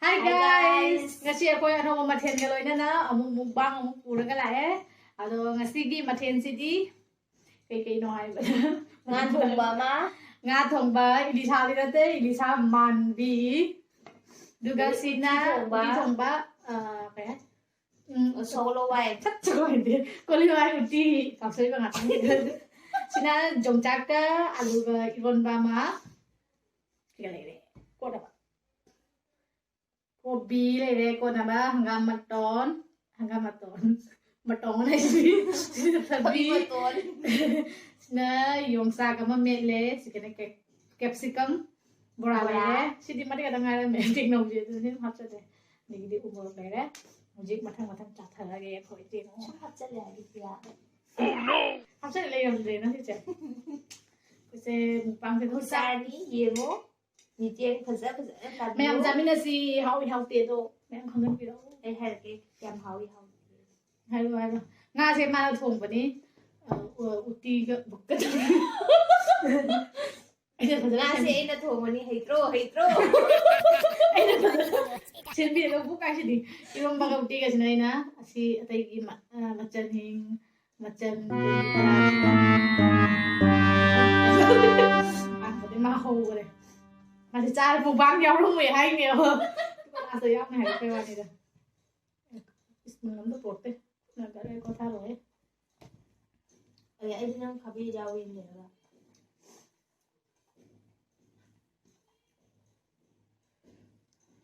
Hi guys! Ngasi ako yung mamathen ka loy na among mukbang among pura ka lae. Ado ngasi gi mathen sidi. Kay no hai ba. Nga thongba ma. Nga thongba ilisa dirate ilisa manbi. Duga sina di thongba kaya. Solo wai. Chắc rồi đi. Cô lưu ai một tí cảm thấy bằng ngặt. Sina jong chak ka alu ga iron ba ma. Kaya lele. Ko da ba. Kopi lele ko na ba hanggang maton này gì sabi na yung sa ka ma mele si kana capsicum bora lele si di mari kadang ada me technology tu ni hap sa de ni di umur lele mujik mathang chat thara ge khoi ti no hấp dẫn lại đi kìa. Oh no hap sa le yom de na si che se mukbang se Không thosa sai đi gì mố. Nhị tiên thật rất là mẹ am jamin na si hau tiền do mẹ am không biết đâu đây hay là cái kem hậu đi không. hay rồi nga se ma thong ba ni uti ga bukkat ai da Nga padala si ay na thong ni hitro. sen bi lo buka si di irom baga uti ga sinai na si atai gi machan hing machan để mà hầu rồi mà thì cha một bang nhau luôn 12 nhiều à tôi áp này cái này rồi mình làm được tốt đấy là cái này có tha rồi Ở đây nó khá bị đau in rồi.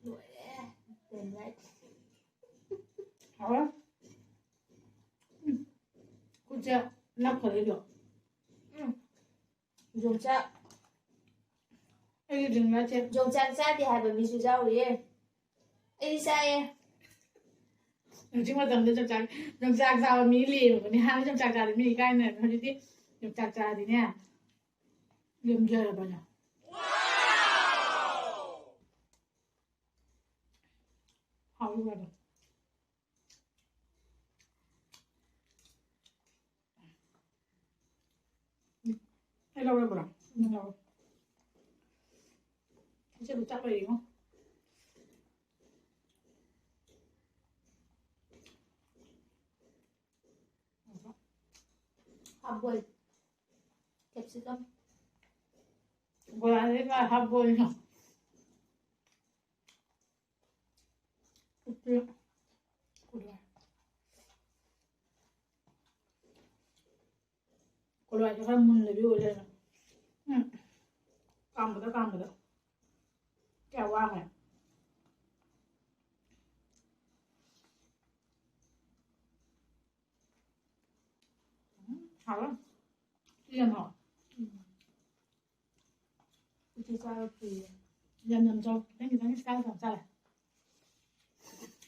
Đuổi đấy. Tiền đấy. hả cũng chưa nắp khỏi được Dùng chợ. ai đừng nói chuyện Dùng chăn sát thì hai bởi vì sự rau đi. Ê sai. chứ mà tầm trong chạc sao mỹ lì mà hai trong chạc thì mỹ cái này nó đi trong chạc thì nè liềm chơi là bao nhiêu học luôn rồi hay lâu rồi bảo lâu chưa được chắc vậy không Học buổi. Capsicum. vừa đấy là học vui nhỉ chưa cô loại cho các môn là vui lên cam rồi đó kéo qua này hảo lắm liền hỏi Thì sao thì nhầm cho cái người ta sao làm sao này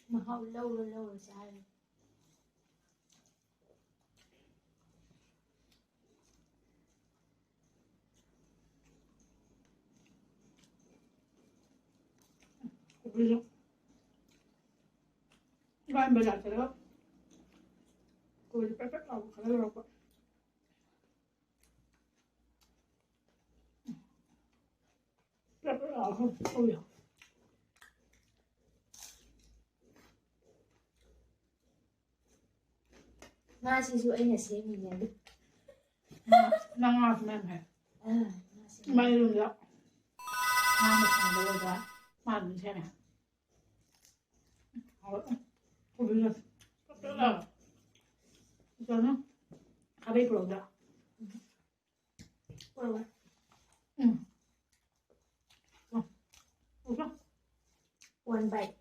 mà học lâu rồi sai. bây giờ các em bây giờ thì đó cô đi bắt đầu khá là lâu rồi bắt đầu không ôi Nga si su anh là xem mình nhà được. năng ngọt mềm hả Nga si. mày luôn đó mang một thằng đâu rồi mà mình xem này cô bây giờ bắt đầu cho nó khá bị bổ đó Ôi. ủa One bite.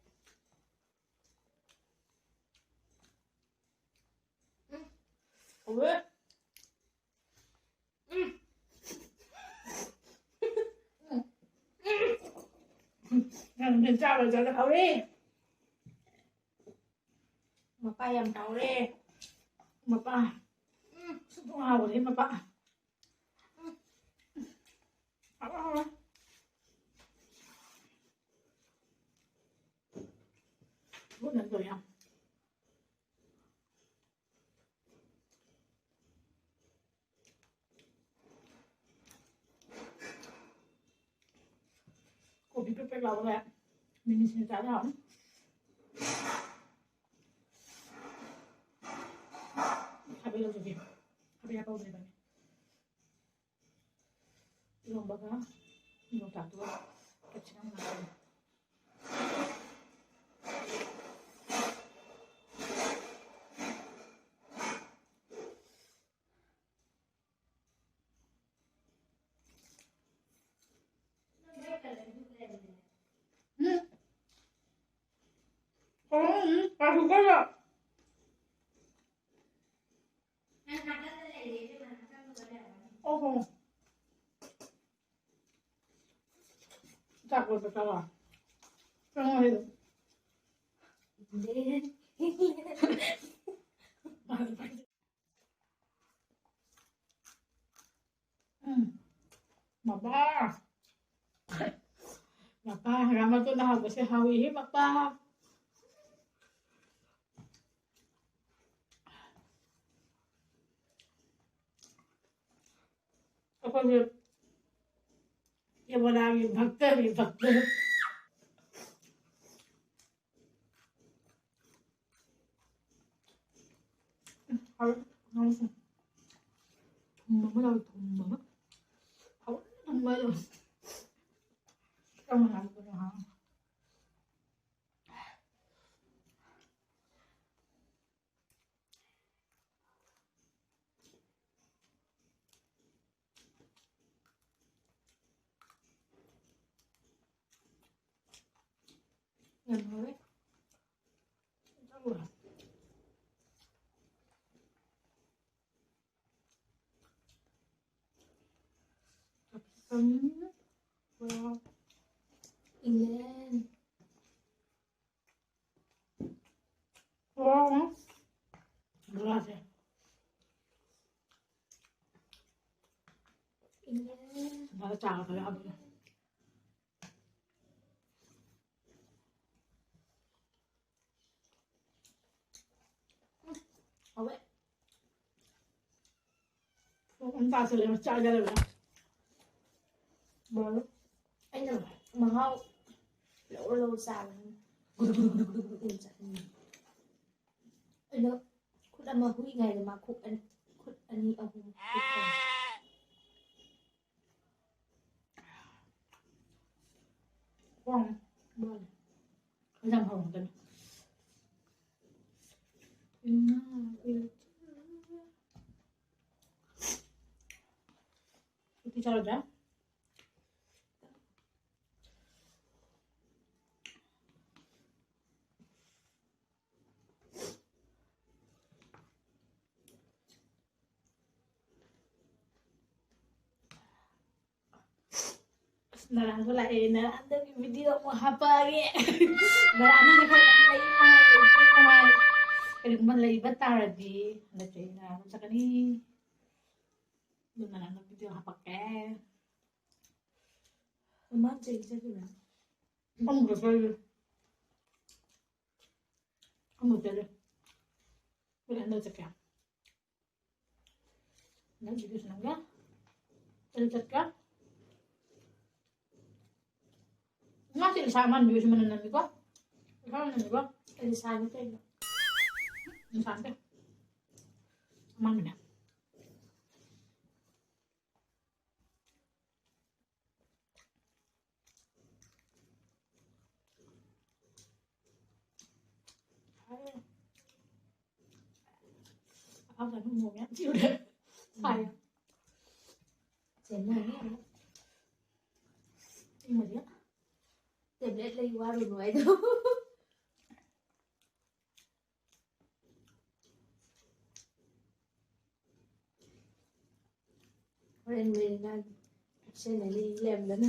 ủa mình sao rồi cho nó khẩu đi Mà bay làm hậu đi. mà ba sức không hào đấy mà ba hào bút lần rồi không cô bị bếp bếp lâu rồi Mình xin trả đó. Habis lo jadi. Habis apa udah bang? Belum baga. Belum tak tua. Kecil lagi. Aku kaya. Oh. Tak boleh salah. Tengok itu. Mapa. Mapa, ramai tu dah habis hawi mapa. Apa dia? Dia lagi bakter. Harus langsung. Mama lagi tumba. Harus tumba tu. Kamu nak apa dah? Yang mana? Tahu lah. Wow. Ingen. Wow. Berat ya. Ingen. Dah cakap kali habis. Awak. Entah selalu cakap jadi lah. Baru. Anh nào mà hậu lỗ lâu xào anh đâu khúc ăn mà hụi ngày mà khúc ăn đi ông khúc Wow. Baru. Jangan hong kan. Itu cara dah. Narang ko lain na ando yung video mo hapagi. Narang na ko lain na kaya man lay ba taradi na chay na sa kani doon na lang ng video hapake. mà chơi chơi cái nào Không được chơi. Không được chơi. Cái này nó sẽ kẹo. Nó video senang ya. Itu cakap. Masih saman juga sama nanti kok. Sama nanti kok. anh sai cái tên Santai. Aman benar. Apa kan ngomongnya sih udah. Hai. chén này nhé Nhưng mà dia tìm lết lên qua rồi nói đâu rồi mình là trên này đi làm nữa nè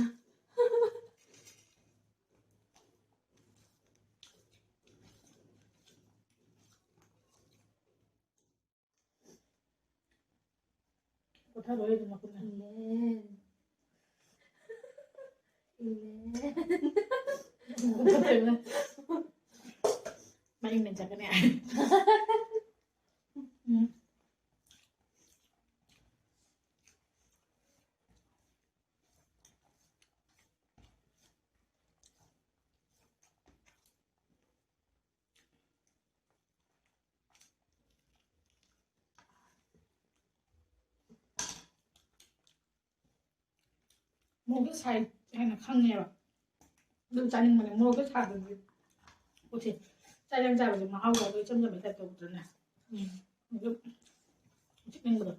có thay đổi gì mà cũng này. lên lên Có thể là mà mình chắc cái này. ꯃꯣꯔꯣꯛꯇ ꯁꯥꯏ ꯍꯦꯟꯅ ꯈꯪꯉꯦꯕ ꯑꯗꯨꯝ ꯆꯥꯅꯤꯡꯕꯅꯦ ꯃꯣꯔꯣꯛꯇ ꯁꯥꯗꯕꯗꯤ ꯄꯣꯠꯁꯦ ꯆꯥꯛ ꯌꯥꯝ ꯆꯥꯕꯁꯦ ꯃꯍꯥꯎ ꯌꯥꯎꯕ ꯏꯆꯝ ꯆꯝꯕ ꯇꯥꯏꯞ ꯇꯧꯗ꯭ꯔꯅꯦ ꯑꯗꯨꯝ ꯆꯤꯛꯅꯤꯡꯕꯗꯣ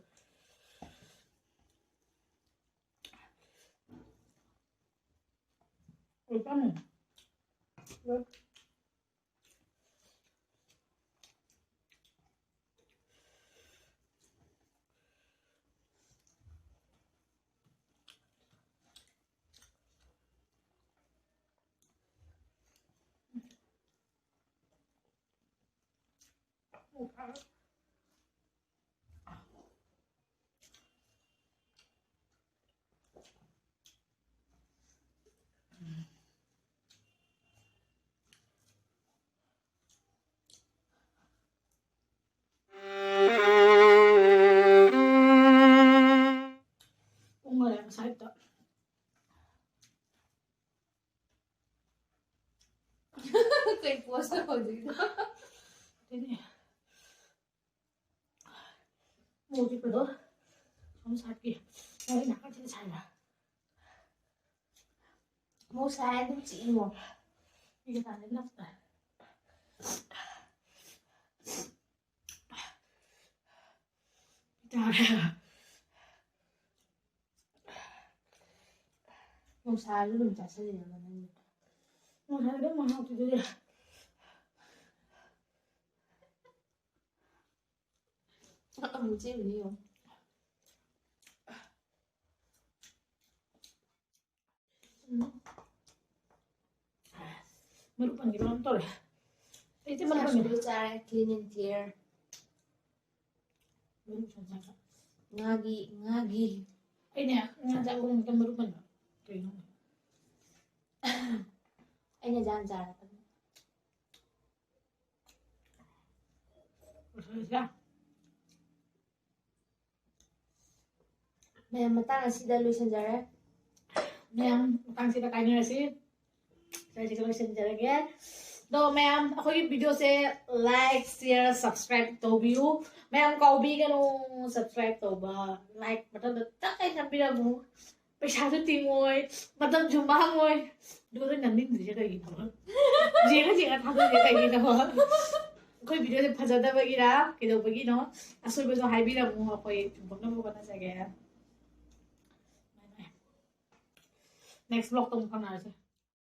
ꯄꯥꯝꯃꯦ ꯉꯔꯦ ꯉꯁꯥꯏꯗ Kay post ako dito. 뭐지 그래도 좀 살게 여기 나까지 살라 Mo sa akin si mo. 이게 다 됐나 보다 자 Mo sa akin dun sa sarili naman. 뭐 살게 뭐 하고 되게 뭐지 niyo? merupakan di dalam tol itu Mas merupakan dulu sa clean and clear. Ngagi. ini ya ngajak orang kan merupakan Ay na jangan. ya May mata na si Dalusan Jara. ma'am utang sila kanya sih saya juga bisa jalan तो ma'am अखोई video से like share subscribe तौबियु ma'am कौबीगनो subscribe तौबा like मतलब तकै नबिरमु पैसासु तिङोय मतलब जुमाङोय दुगो नमिंद्रिजे कहिनो जेगा थादो कहिनो अखोई वीडियो से फजदबगिरा केदोबगिनो असोइबसो हाइबिरमु अखोई जुमबनबो बनाजागे नेक्स्ट ब्लॉग तुम खाना